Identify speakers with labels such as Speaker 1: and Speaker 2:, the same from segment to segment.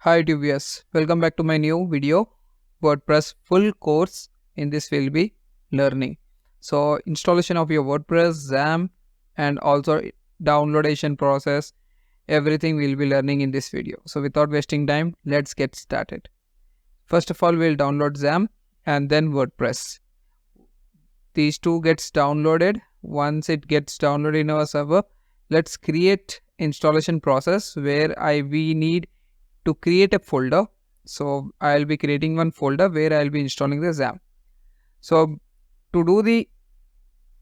Speaker 1: Hi TVS, welcome back to my new video, WordPress full course. In this we'll be learning. So installation of your WordPress, Xampp and also downloadation process, everything we'll be learning in this video. So without wasting time, let's get started. First of all, we'll download Xampp and then WordPress. These two gets downloaded. Once it gets downloaded in our server, let's create installation process where we need to create a folder. So I'll be creating one folder where I'll be installing the Xampp. So to do the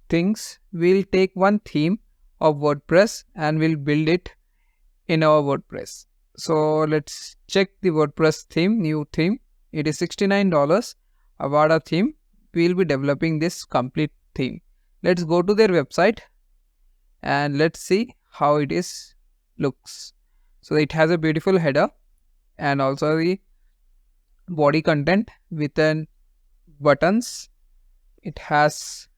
Speaker 1: things, we'll take one theme of WordPress and we'll build it in our WordPress. So let's check the WordPress theme, new theme. It is $69. Avada theme. We'll be developing this complete theme. Let's go to their website and let's see how it is looks. So it has a beautiful header and also the body content with an buttons. It has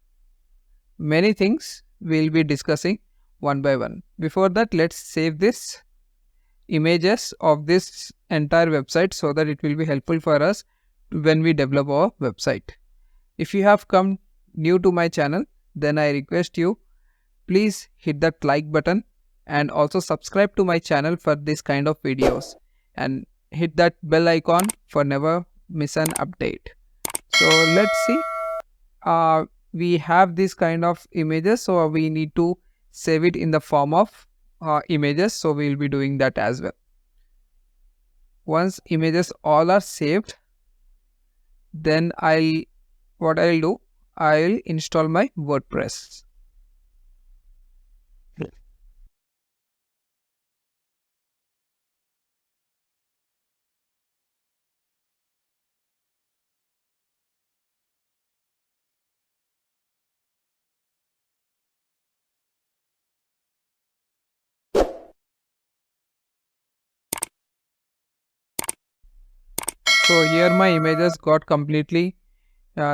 Speaker 1: many things we'll be discussing one by one. Before that, let's save this images of this entire website so that it will be helpful for us when we develop our website. If you have come new to my channel, then I request you, please hit that like button and also subscribe to my channel for this kind of videos and hit that bell icon for never miss an update. So let's see, we have this kind of images, so we need to save it in the form of images, so we'll be doing that as well. Once images all are saved, then I'll install my WordPress. So here my images got completely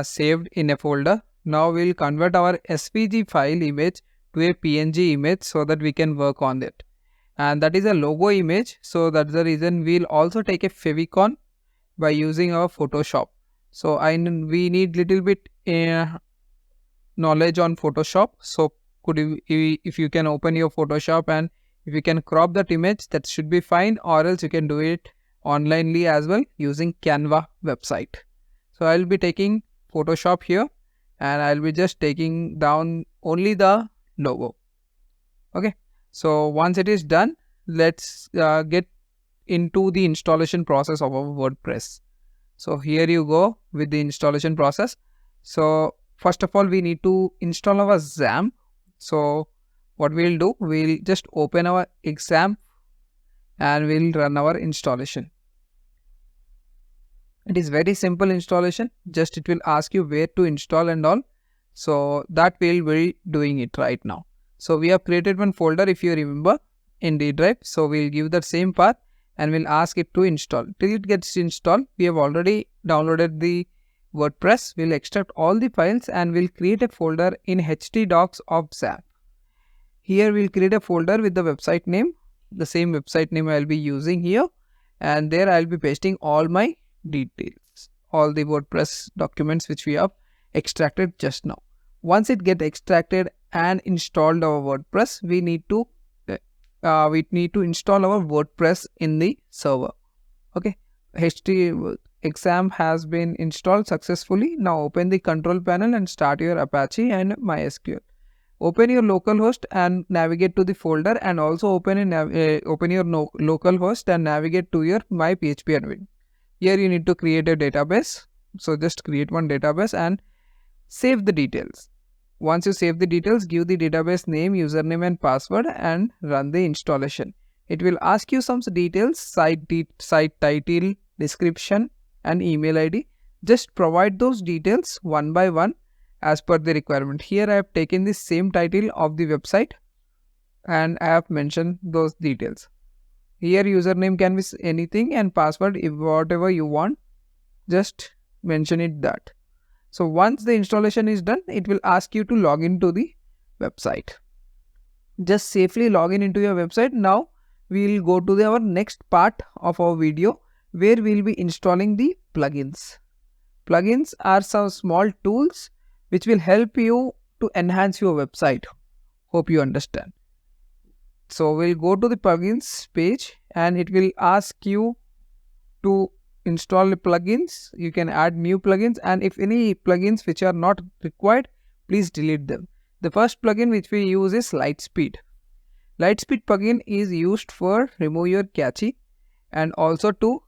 Speaker 1: saved in a folder. Now we'll convert our SVG file image to a PNG image so that we can work on it. And that is a logo image. So that's the reason we'll also take a favicon by using our Photoshop. So we need little bit knowledge on Photoshop. So if you can open your Photoshop and if you can crop that image, that should be fine, or else you can do it onlinely as well using Canva website. So I'll be taking Photoshop here and I'll be just taking down only the logo. Okay, so once it is done, let's get into the installation process of our WordPress. So here you go with the installation process. So first of all, we need to install our Xampp. So what we'll do, we'll just open our Xampp and we'll run our installation. It is very simple installation, just it will ask you where to install and all. So that we'll be doing it right now. So we have created one folder, if you remember, in D drive. So we'll give that same path and we'll ask it to install. Till it gets installed, we have already downloaded the WordPress. We'll extract all the files and we'll create a folder in htdocs of Xampp. Here we'll create a folder with the website name, the same website name I'll be using here, and there I'll be pasting all my details, all the WordPress documents which we have extracted just now. Once it get extracted and installed our WordPress, we need to install our WordPress in the server. Okay, Xampp has been installed successfully. Now open the control panel and start your Apache and MySQL. Open your localhost and navigate to the folder, and also open your localhost and navigate to your my PHP admin. Here you need to create a database. So just create one database and save the details. Once you save the details, give the database name, username and password and run the installation. It will ask you some details, site title, description and email ID. Just provide those details one by one as per the requirement. Here I have taken the same title of the website and I have mentioned those details. Here username can be anything and password, if whatever you want, just mention it that. So once the installation is done, it will ask you to log into the website. Just safely log in into your website. Now we will go to our next part of our video, where we'll be installing the plugins. Plugins are some small tools which will help you to enhance your website. Hope you understand. So we'll go to the plugins page and it will ask you to install the plugins. You can add new plugins, and if any plugins which are not required, please delete them. The first plugin which we use is LiteSpeed. LiteSpeed plugin is used for remove your cache and also to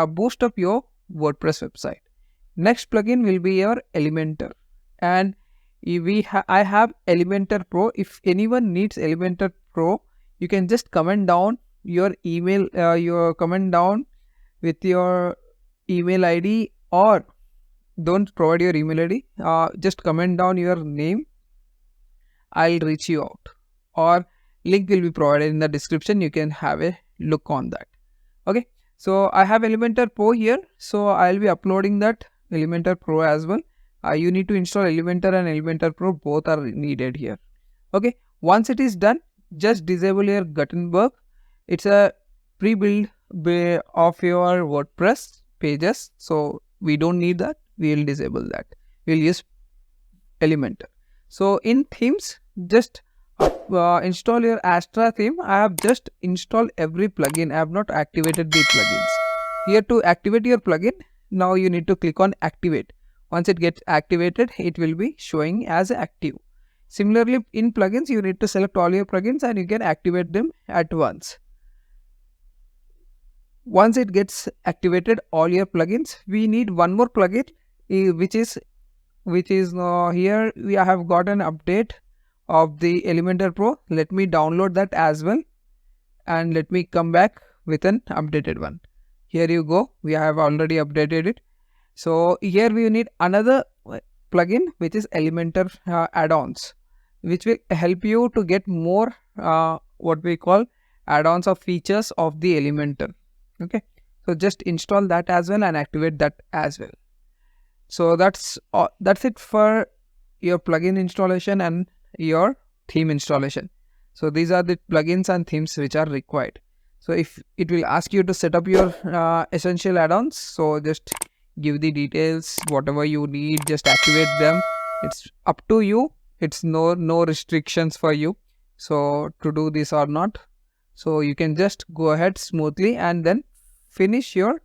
Speaker 1: boost up your WordPress website. Next plugin will be your Elementor, and I have Elementor Pro. If anyone needs Elementor Pro, you can just comment down your email, comment down with your email ID, or don't provide your email ID. Just comment down your name. I'll reach you out, or link will be provided in the description. You can have a look on that. Okay, so I have Elementor Pro here, so I'll be uploading that Elementor Pro as well. You need to install Elementor and Elementor Pro, both are needed here. Okay, once it is done, just disable your Gutenberg. It's a pre-build of your WordPress pages, so we don't need that. We will disable that. We'll use Elementor. So in themes, just install your Astra theme. I have just installed every plugin. I have not activated the plugins. Here, to activate your plugin, now you need to click on activate. Once it gets activated, it will be showing as active. Similarly, in plugins, you need to select all your plugins and you can activate them at once. Once it gets activated, all your plugins, we need one more plugin, which is here we have got an update of the Elementor Pro. Let me download that as well, and let me come back with an updated one. Here you go. We have already updated it. So here we need another plugin, which is Elementor add-ons, which will help you to get more what we call add-ons of features of the Elementor. Okay, so just install that as well and activate that as well. So that's it for your plugin installation and your theme installation. So these are the plugins and themes which are required. So if it will ask you to set up your essential add-ons, so just give the details, whatever you need, just activate them. It's up to you. It's no restrictions for you, so to do this or not. So you can just go ahead smoothly and then finish your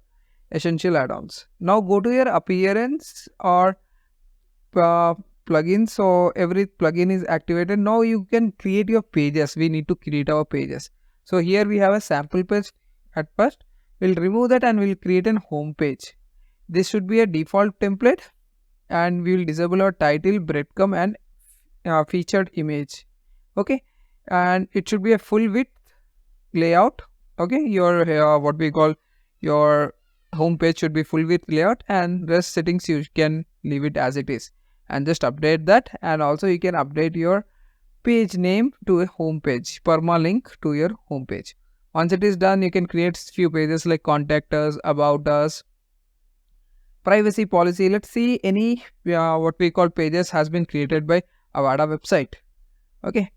Speaker 1: essential add-ons. Now go to your appearance or plugin. So every plugin is activated. Now you can create your pages. We need to create our pages. So here we have a sample page at first. We'll remove that and we'll create a home page. This should be a default template, and we will disable our title, breadcrumb, and featured image. Okay, and it should be a full width layout. Okay, your what we call your home page should be full width layout, and rest settings you can leave it as it is, and just update that. And also you can update your page name to a home page, permalink to your home page. Once it is done, you can create few pages like contact us, about us, privacy policy. Let's see any what we call pages has been created by Avada website. Okay,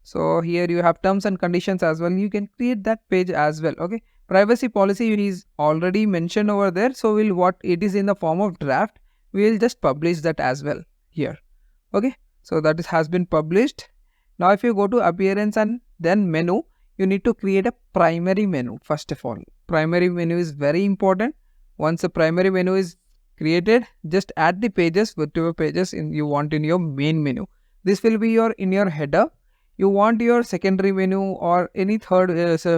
Speaker 1: so here you have terms and conditions as well. You can create that page as well. Okay, privacy policy is already mentioned over there, so what it is in the form of draft, we will just publish that as well here. Okay, so that has been published. Now if you go to appearance and then menu, you need to create a primary menu. First of all, primary menu is very important. Once the primary menu is created, just add the pages, whatever pages you want in your main menu. This will be in your header. You want your secondary menu or any third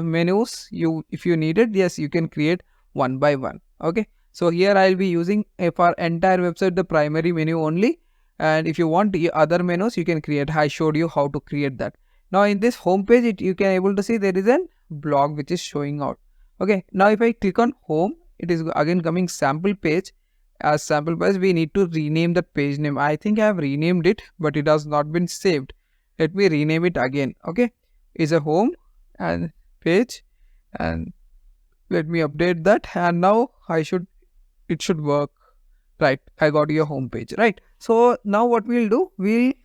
Speaker 1: menus, if you need it, yes, you can create one by one. Okay, so here I'll be using for entire website the primary menu only, and if you want the other menus, you can create. I showed you how to create that. Now in this home page, you can able to see there is a blog which is showing out. Okay, now if I click on home, it is again coming sample page. As sample page, we need to rename the page name. I think I have renamed it, but it has not been saved. Let me rename it again. Okay, is a home and page, and let me update that, and now it should work. Right, I got your home page. Right, so now what we'll do,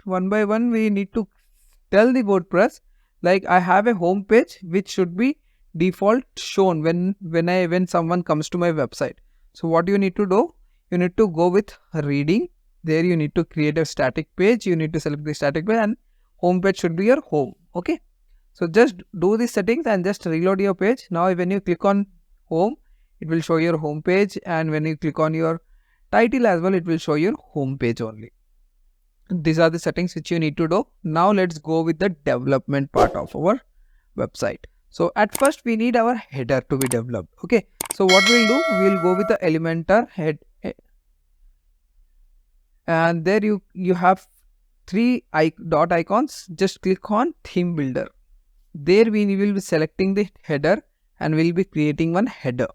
Speaker 1: one by one we need to tell the WordPress, like I have a home page which should be default shown when someone comes to my website. So what you need to do, you need to go with reading. There you need to create a static page. You need to select the static page, and home page should be your home. Okay. So just do the settings and just reload your page. Now when you click on home, it will show your home page, and when you click on your title as well, it will show your home page only. These are the settings which you need to do. Now let's go with the development part of our website. So at first we need our header to be developed. Okay. So what we'll do, we'll go with the Elementor head, and there you have three dot icons. Just click on theme builder. There we will be selecting the header and we'll be creating one header.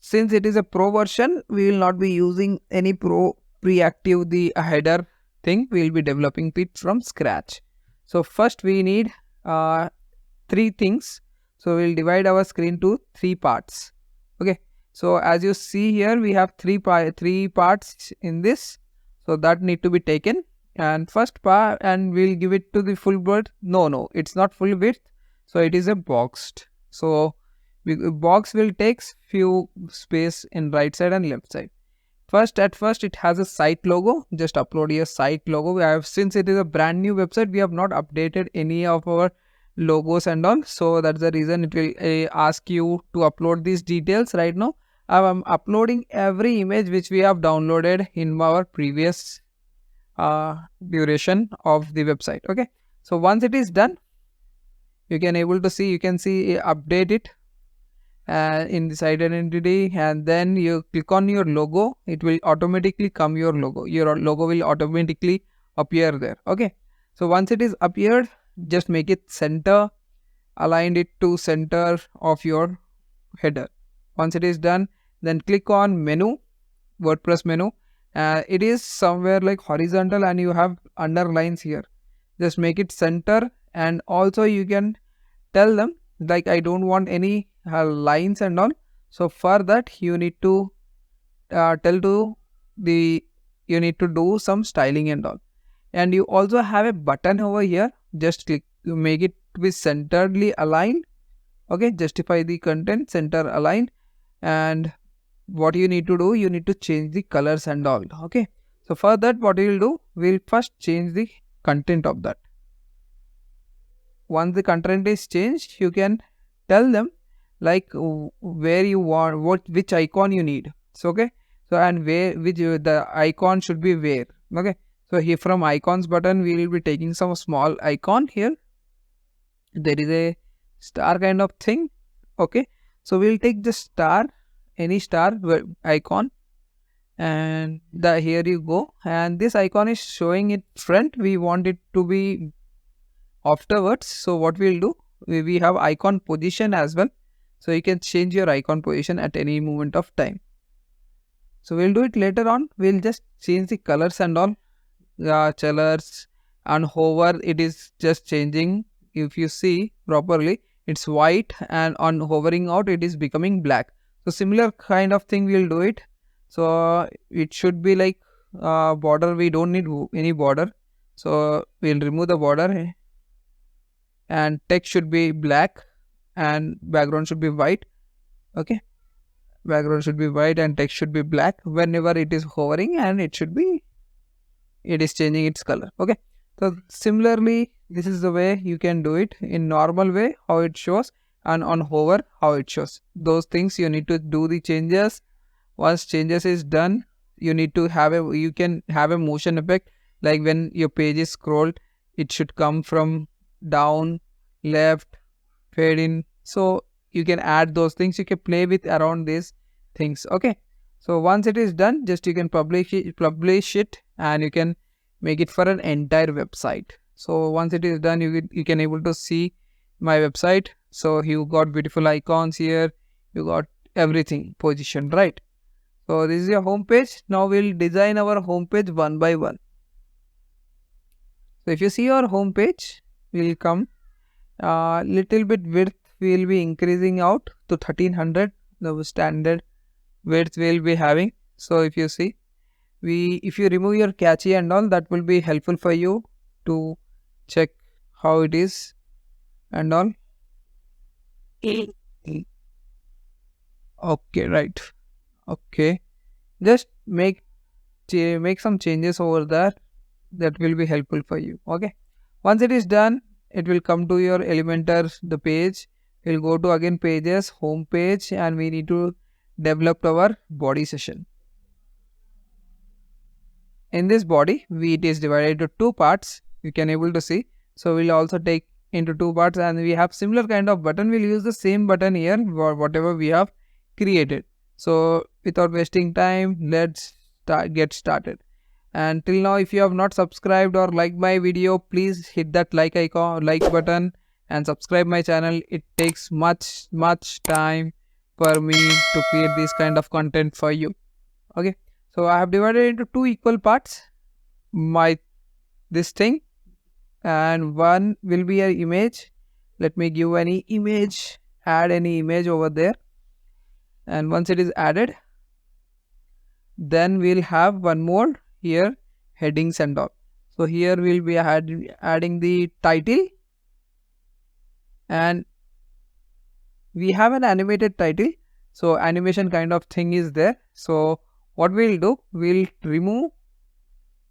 Speaker 1: Since it is a pro version, we will not be using any pre-active the header thing. We will be developing it from scratch. So first we need three things. So we'll divide our screen to three parts. Okay. So as you see here, we have three parts in this. So that need to be taken. And first part, and we'll give it to the full width. No, it's not full width. So it is a boxed. So box will take few space in right side and left side. At first it has a site logo. Just upload your site logo. Since it is a brand new website, we have not updated any of our logos and all. So that's the reason it will ask you to upload these details right now. I'm uploading every image which we have downloaded in our previous duration of the website. Okay. So once it is done, you can see update it in the site identity, and then you click on your logo. It will automatically come your logo. Your logo will automatically appear there. Okay. So once it is appeared, just make it center, align it to center of your header. Once it is done, then click on menu, WordPress menu. It is somewhere like horizontal and you have underlines here. Just make it center, and also you can tell them like I don't want any lines and all. So for that you need to you need to do some styling and all. And you also have a button over here. Just click to make it be centeredly aligned. Okay, justify the content, center align. And what you need to do, you need to change the colors and all. Okay, so for that what we will do, we'll first change the content of that. Once the content is changed, you can tell them like where you want, which icon you need. So okay, so and the icon should be where. Okay, so here from icons button we will be taking some small icon here. There is a star kind of thing. Okay, so we'll take the star, any star icon, and here you go. And this icon is showing it front. We want it to be afterwards. So what we'll do, we have icon position as well. So you can change your icon position at any moment of time. So we'll do it later on. We'll just change the colors and all. Colors and hover, it is just changing. If you see properly, it's white, and on hovering out it is becoming black. So similar kind of thing we'll do it. So it should be like border. We don't need any border. So we'll remove the border, and text should be black and background should be white. Okay, background should be white and text should be black whenever it is hovering, and it is changing its color. Okay, so similarly this is the way you can do it in normal way, how it shows, and on hover how it shows. Those things you need to do the changes. Once changes is done, you can have a motion effect, like when your page is scrolled, it should come from down, left, fade in. So you can add those things. You can play with around these things. Okay, so once it is done, just you can publish it, and you can make it for an entire website. So once it is done, you can able to see my website. So you got beautiful icons here, you got everything positioned right. So this is your home page. Now we'll design our home page one by one. So if you see our home page, we'll come little bit width, we will be increasing out to 1300. The standard width we'll be having. So if you see, if you remove your cache and all, that will be helpful for you to check how it is and all. Okay, right. Okay, just make some changes over there. That will be helpful for you. Okay, once it is done, it will come to your Elementor the page. We'll go to again pages, home page, and we need to develop our body session. In this body, it is divided into two parts. You can able to see. So we'll also take into two parts, and we have similar kind of button. We'll use the same button here for whatever we have created. So without wasting time, let's get started. And till now, if you have not subscribed or liked my video, please hit that like icon, like button, and subscribe my channel. It takes much time for me to create this kind of content for you. Okay, so I have divided into two equal parts this thing, and one will be an image. Let me give any image, add any image over there, and once it is added, then we'll have one more here, headings and all. So here we'll be adding the title, and we have an animated title, so animation kind of thing is there. So what we'll do, we'll remove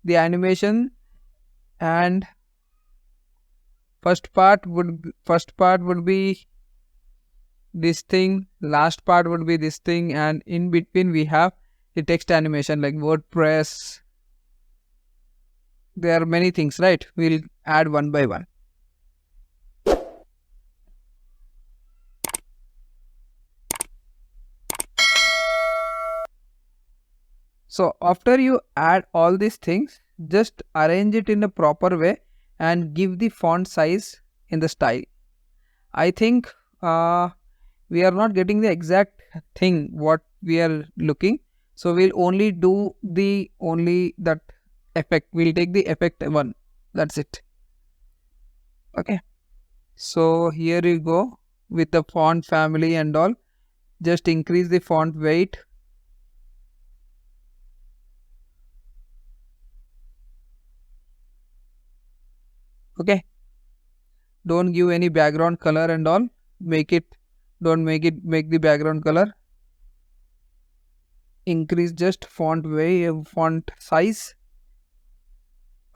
Speaker 1: the animation, and first part would be this thing, last part would be this thing, and in between we have the text animation like WordPress. There are many things, right? We'll add one by one. So after you add all these things, just arrange it in a proper way and give the font size in the style. I think we are not getting the exact thing what we are looking. So we'll only do that effect. We'll take the effect one. That's it. Okay. So here you go with the font family and all. Just increase the font weight. Okay. Don't give any background color and all. Make the background color. Increase just font size.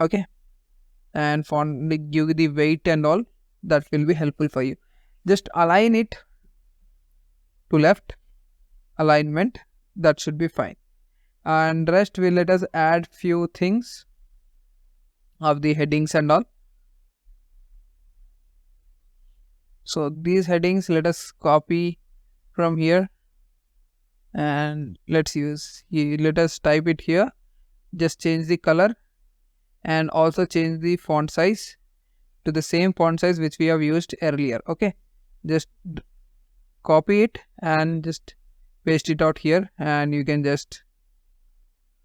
Speaker 1: Okay. And give the weight and all. That will be helpful for you. Just align it to left alignment. That should be fine. And rest will let us add few things of the headings and all. So these headings let us copy from here, and let us type it here. Just change the color and also change the font size to the same font size which we have used earlier. Okay, just copy it and just paste it out here, and you can just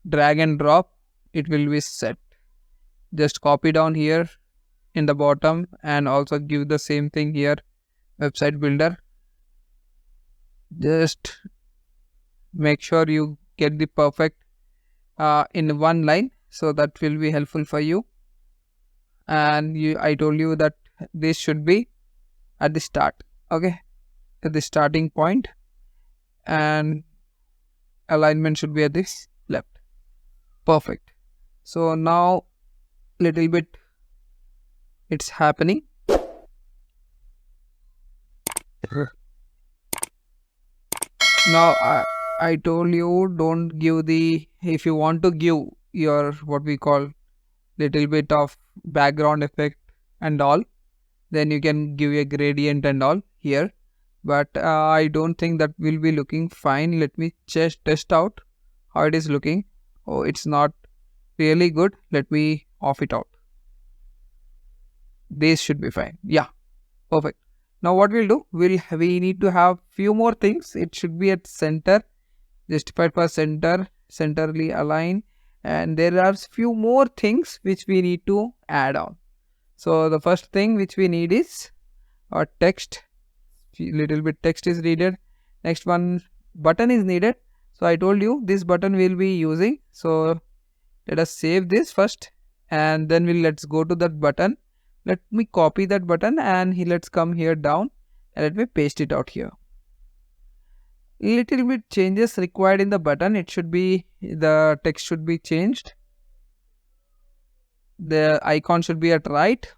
Speaker 1: drag and drop. It will be set. Just copy down here in the bottom and also give the same thing here, website builder. Just make sure you get the perfect in one line, so that will be helpful for you. And I told you that this should be at the start. Okay, at the starting point, and alignment should be at this left. Perfect. So now little bit it's happening. Now I told you, don't give if you want to give your what we call little bit of background effect and all, then you can give a gradient and all here, but I don't think that will be looking fine. Let me just test out how it is looking. Oh, it's not really good. Let me off it out. This should be fine. Yeah, perfect. Now what we'll do, we need to have few more things. It should be at center, justified for center, centrally aligned, and there are few more things which we need to add on. So the first thing which we need is our text. Little bit text is needed. Next one, button is needed. So I told you this button we'll be using. So let us save this first, and then let's go to that button. Let me copy that button, and let's come here down and let me paste it out here. Little bit changes required in the button. It should be, the text should be changed. The icon should be at right,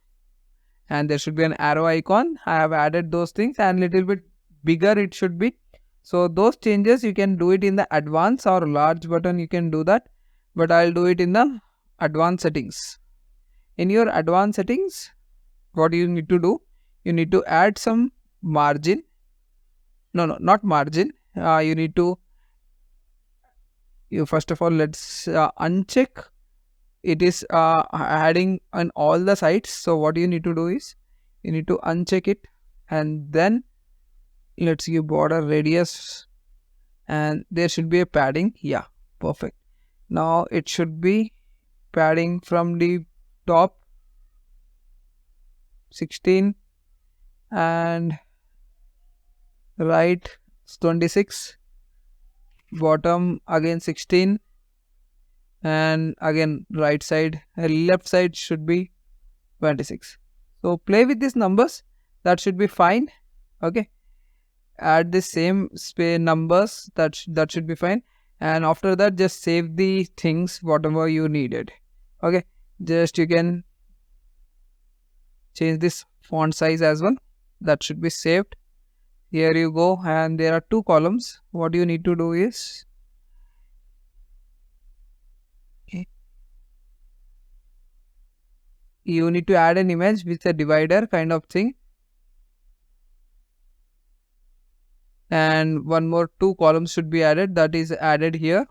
Speaker 1: and there should be an arrow icon. I have added those things, and little bit bigger it should be. So those changes you can do it in the advanced or large button, you can do that, but I'll do it in the advanced settings. In your advanced settings, what you need to do, you need to add some margin. No, not margin. You need to, first of all, let's uncheck it is adding on all the sides. So what you need to do is, you need to uncheck it, and then let's give border radius, and there should be a padding. Yeah, perfect. Now it should be padding from the top 16 and right 26, bottom again 16, and again right side, left side should be 26. So play with these numbers, that should be fine. Okay, add the same numbers, that should be fine. And after that, just save the things whatever you needed. Okay, just you can change this font size as well, that should be saved. Here you go, and there are 2 columns. What you need to do is, you need to add an image with a divider kind of thing, and one more 2 columns should be added, that is added here.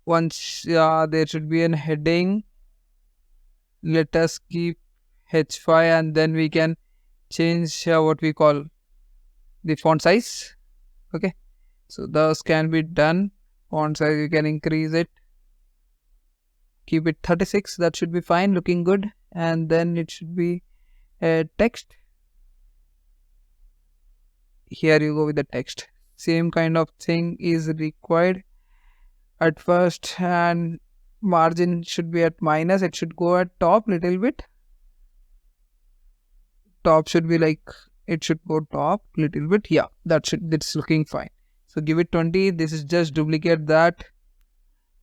Speaker 1: Once there should be an heading, let us keep h5, and then we can change what we call the font size. Okay, so those can be done. Font size, you can increase it, keep it 36, that should be fine, looking good. And then it should be a text. Here you go with the text, same kind of thing is required at first, and margin should be at minus, it should go at top little bit. Top should be like, it should go top little bit. Yeah, that's looking fine. So give it 20. This is just duplicate that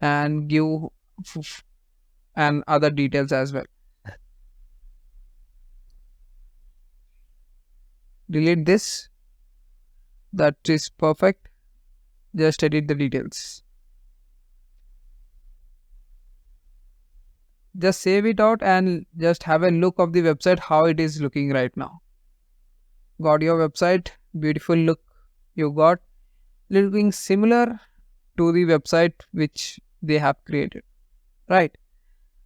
Speaker 1: and give and other details as well. Delete this, that is perfect. Just edit the details, just save it out and just have a look of the website, how it is looking right now. Got your website, beautiful look you got, looking similar to the website which they have created, right?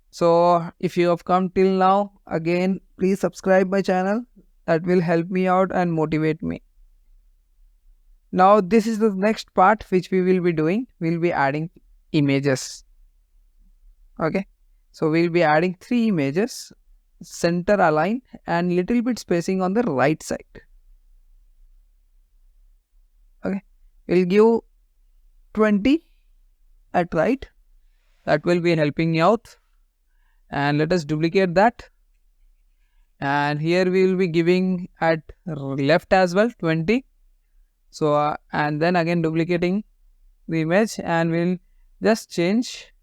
Speaker 1: So if you have come till now, again please subscribe my channel, that will help me out and motivate me. Now this is the next part which we will be doing, we'll be adding images. Okay, so we'll be adding 3 images, center align and little bit spacing on the right side. Okay, we'll give 20 at right, that will be helping me out. And let us duplicate that, and here we will be giving at left as well 20. So and then again duplicating the image, and we'll just change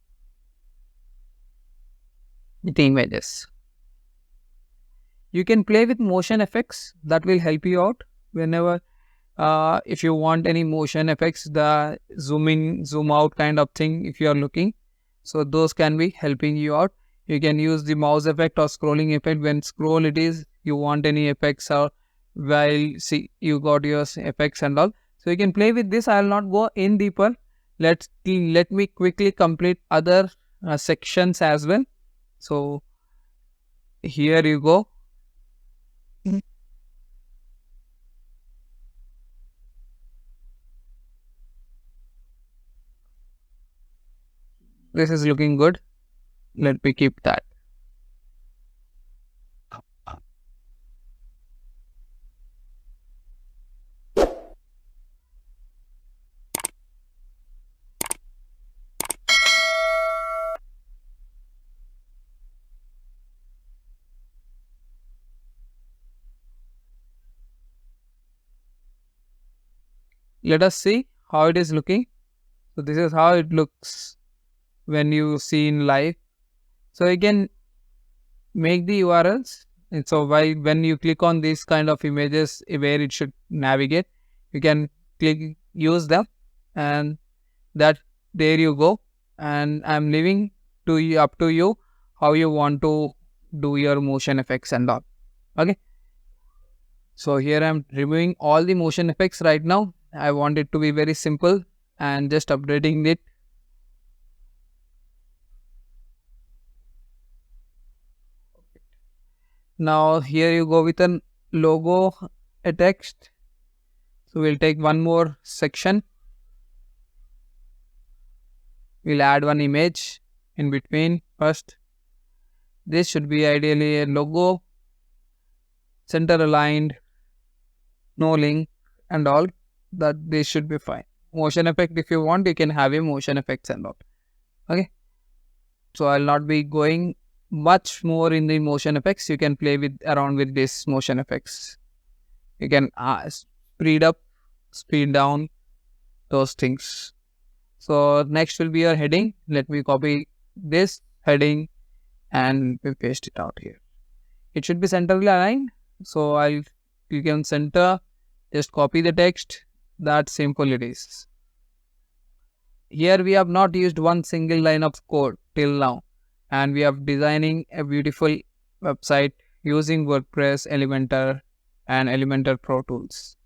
Speaker 1: the images. You can play with motion effects, that will help you out whenever if you want any motion effects, the zoom in zoom out kind of thing, if you are looking, so those can be helping you out. You can use the mouse effect or scrolling effect, when scroll it is, you want any effects, or while see you got your effects and all, so you can play with this. I will not go in deeper, let me quickly complete other sections as well. So here you go. This is looking good, let me keep that. let us see how it is looking. So this is how it looks when you see in live. So you can make the URLs. And so when you click on these kind of images where it should navigate, you can click use them, and that there you go. And I'm leaving to you, up to you how you want to do your motion effects and all. Okay. So here I'm removing all the motion effects right now. I want it to be very simple and just updating it. Now here you go with a logo, a text. So we'll take one more section. We'll add one image in between first. This should be ideally a logo, center aligned, no link and all. That this should be fine. Motion effect, if you want, you can have a motion effects and all. Okay. So I'll not be going much more in the motion effects. You can play with around with this motion effects. You can speed up, speed down, those things. So next will be your heading. Let me copy this heading and we paste it out here. It should be centrally aligned. So you can center, just copy the text. That simple it is. Here we have not used one single line of code till now, and we are designing a beautiful website using WordPress, Elementor and Elementor Pro tools.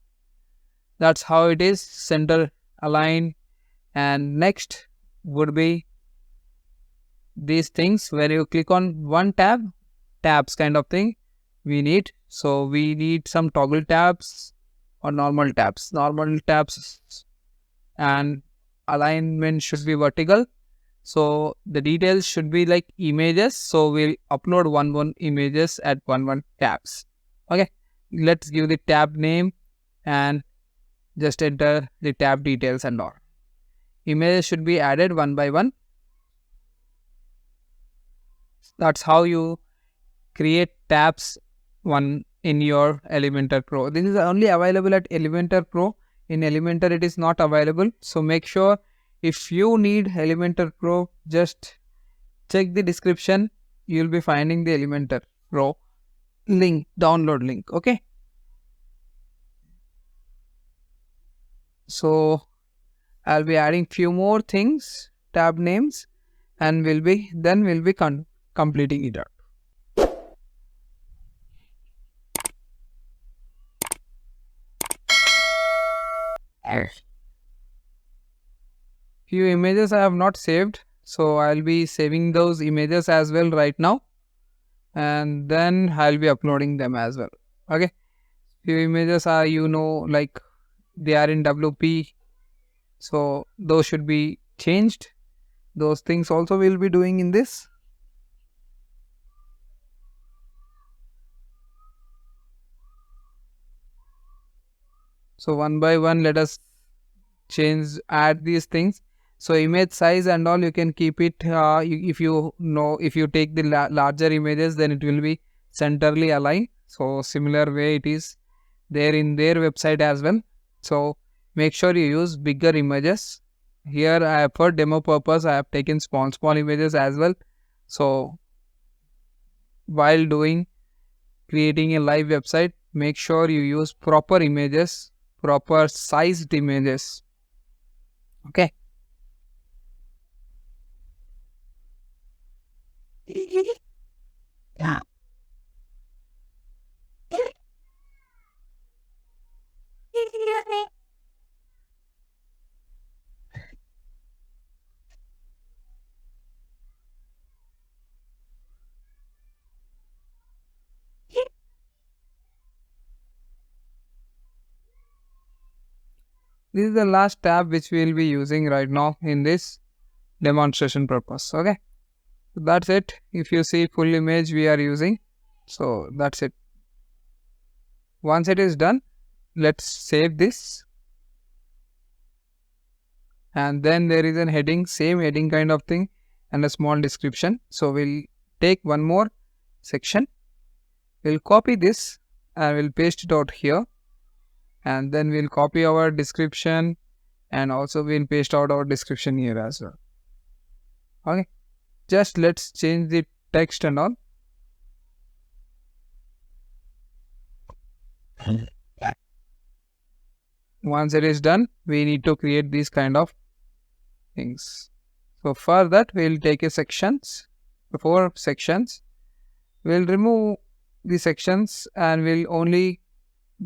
Speaker 1: That's how it is, center aligned. And next would be these things where you click on one tabs kind of thing we need. So we need some toggle tabs or normal tabs. Normal tabs and alignment should be vertical. So the details should be like images. So we'll upload one images at one tabs. Okay. Let's give the tab name and just enter the tab details and all. Images should be added one by one. That's how you create tabs one in your Elementor Pro. This is only available at Elementor Pro. In Elementor it is not available. So make sure if you need Elementor Pro, just check the description. You'll be finding the Elementor Pro link, download link. Okay. So I'll be adding few more things, tab names, and we'll be completing it out. Few images I have not saved, so I'll be saving those images as well right now, and then I'll be uploading them as well. Okay. Few images are, like they are in WP, so those should be changed. Those things also we'll be doing in this. So one by one, let us add these things. So image size and all, you can keep it. If you take the larger images, then it will be centrally aligned. So similar way it is there in their website as well. So make sure you use bigger images. Here I have, for demo purpose, I have taken small images as well. So while creating a live website, make sure you use proper images, proper sized images. Okay. Yeah. This is the last tab which we will be using right now in this demonstration purpose. Okay. So that's it. If you see full image we are using. So that's it. Once it is done, let's save this. And then there is a heading, same heading kind of thing, and a small description. So we'll take one more section. We'll copy this and we'll paste it out here. and then we'll copy our description, and also we'll paste out our description here as well. Okay, just let's change the text and all. Once it is done, we need to create these kind of things. So for that, we'll take a sections, 4 sections. We'll remove the sections and we'll only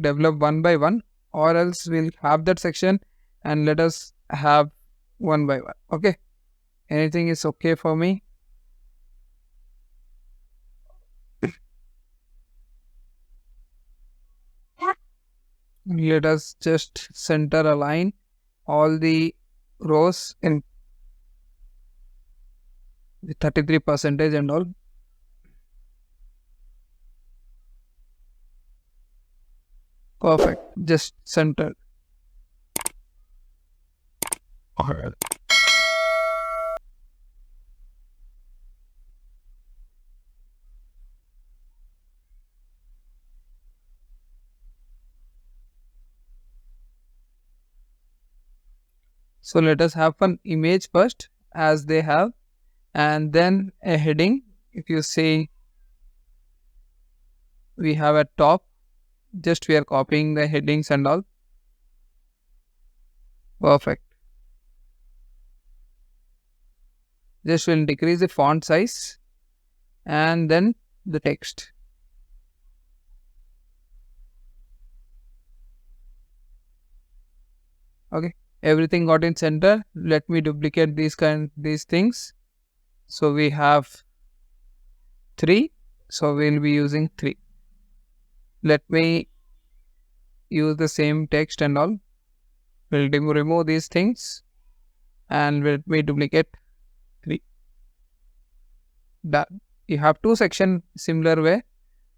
Speaker 1: develop one by one, or else we'll have that section and let us have one by one. Okay, anything is okay for me. Let us just center align all the rows in the 33% and all. Perfect, just center. Alright. So let us have an image first, as they have, and then a heading. If you see, we have a top, just we are copying the headings and all. Perfect. Just will decrease the font size and then the text. Okay, everything got in center. Let me duplicate these things. So we have 3, so we'll be using 3. Let me use the same text and all. We'll remove these things and let me duplicate 3. Done. You have 2 sections similar way.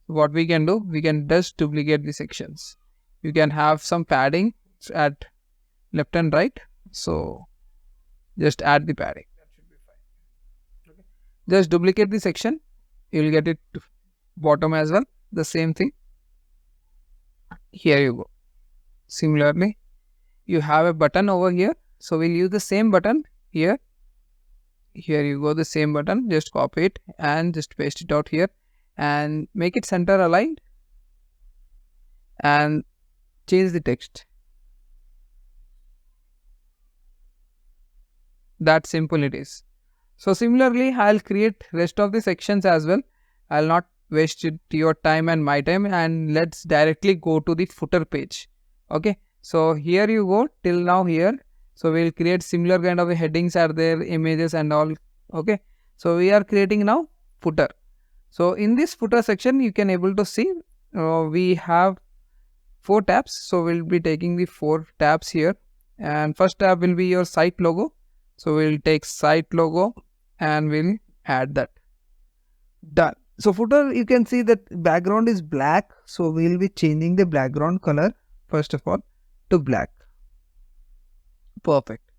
Speaker 1: What we can do, we can just duplicate the sections. You can have some padding at left and right, so just add the padding. That should be fine. Okay. Just duplicate the section, you will get it to bottom as well. The same thing. Here you go. Similarly, you have a button over here, so we'll use the same button here. Here you go, the same button. Just copy it and just paste it out here and make it center aligned and change the text. That simple it is. So similarly, I'll create rest of the sections as well. I'll not waste your time and my time, and let's directly go to the footer page. Okay, so here you go till now here. So we'll create similar kind of headings are there, images and all. Okay, so we are creating now footer. So in this footer section, you can able to see we have 4 tabs. So we'll be taking the 4 tabs here, and first tab will be your site logo. So we'll take site logo and we'll add that. Done. So footer, you can see that background is black. So we'll be changing the background color first of all to black. Perfect.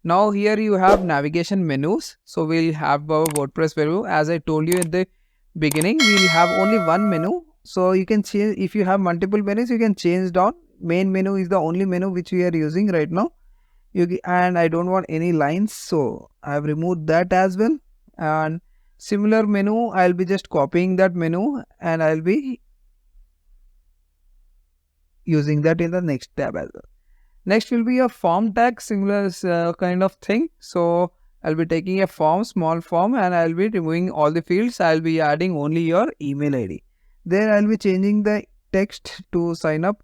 Speaker 1: Now here you have navigation menus. So we'll have our WordPress menu. As I told you at the beginning, we'll have only one menu. So you can change, if you have multiple menus, you can change down. Main menu is the only menu which we are using right now. And I don't want any lines, so I have removed that as well. And similar menu, I'll be just copying that menu and I'll be using that in the next tab as well. Next will be a form tag, similar kind of thing. So I'll be taking a form, small form, and I'll be removing all the fields. I'll be adding only your email ID. There I'll be changing the text to sign up.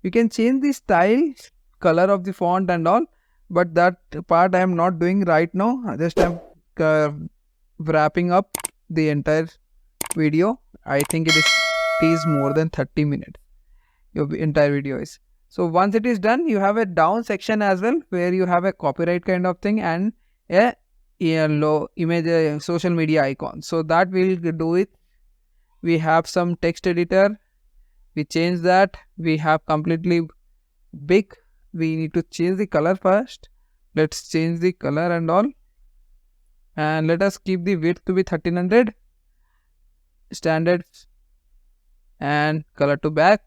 Speaker 1: You can change the style, color of the font and all, but that part I am not doing right now. Just I'm wrapping up the entire video. I think it is more than 30 minutes. Your entire video is. So once it is done, you have a down section as well where you have a copyright kind of thing and a low image social media icon. So that we'll do it. We have some text editor. We change that. We have completely big. We need to change the color first. Let's change the color and all. And let us keep the width to be 1300. Standard and color to back.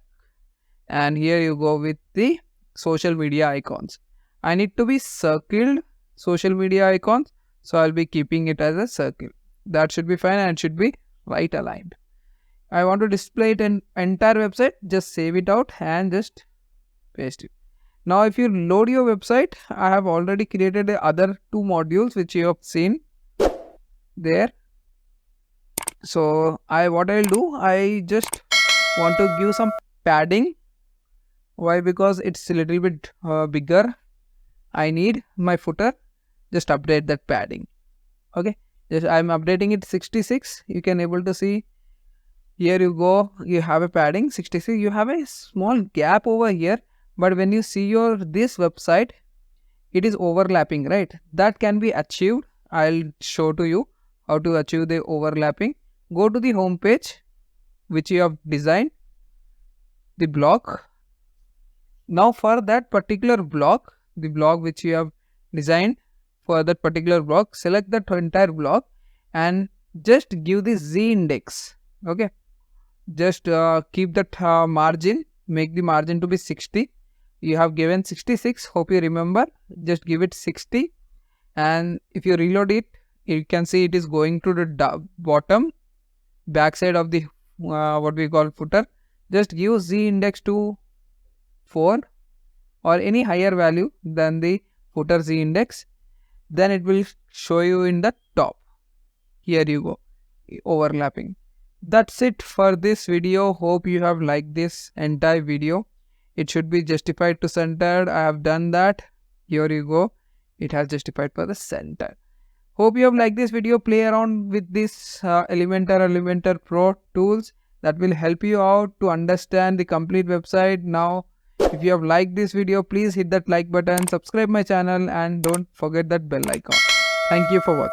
Speaker 1: and here you go with the social media icons. I need to be circled social media icons, so I'll be keeping it as a circle. That should be fine and it should be right aligned. I want to display it in entire website, just save it out and just paste it. Now if you load your website, I have already created the other two modules which you have seen there. So what I'll do, I just want to give some padding. Why? Because it's a little bit bigger. I need my footer, just update that padding. Okay, just I'm updating it 66. You can able to see, here you go, you have a padding 66. You have a small gap over here, but when you see your this website, it is overlapping, right? That can be achieved. I'll show to you how to achieve the overlapping. Go to the home page which you have designed, the block. Now for that particular block, the block which you have designed for that particular block, select that entire block and just give the z index. Okay, just keep that margin, make the margin to be 60. You have given 66, hope you remember. Just give it 60, and if you reload it, you can see it is going to the bottom backside of the what we call footer. Just give z index to 4 or any higher value than the footer z index, then it will show you in the top. Here you go, overlapping. That's it for this video. Hope you have liked this entire video. It should be justified to centered. I have done that. Here you go, it has justified for the center. Hope you have liked this video. Play around with this Elementor Pro tools that will help you out to understand the complete website. Now if you have liked this video, please hit that like button, subscribe my channel and don't forget that bell icon. Thank you for watching.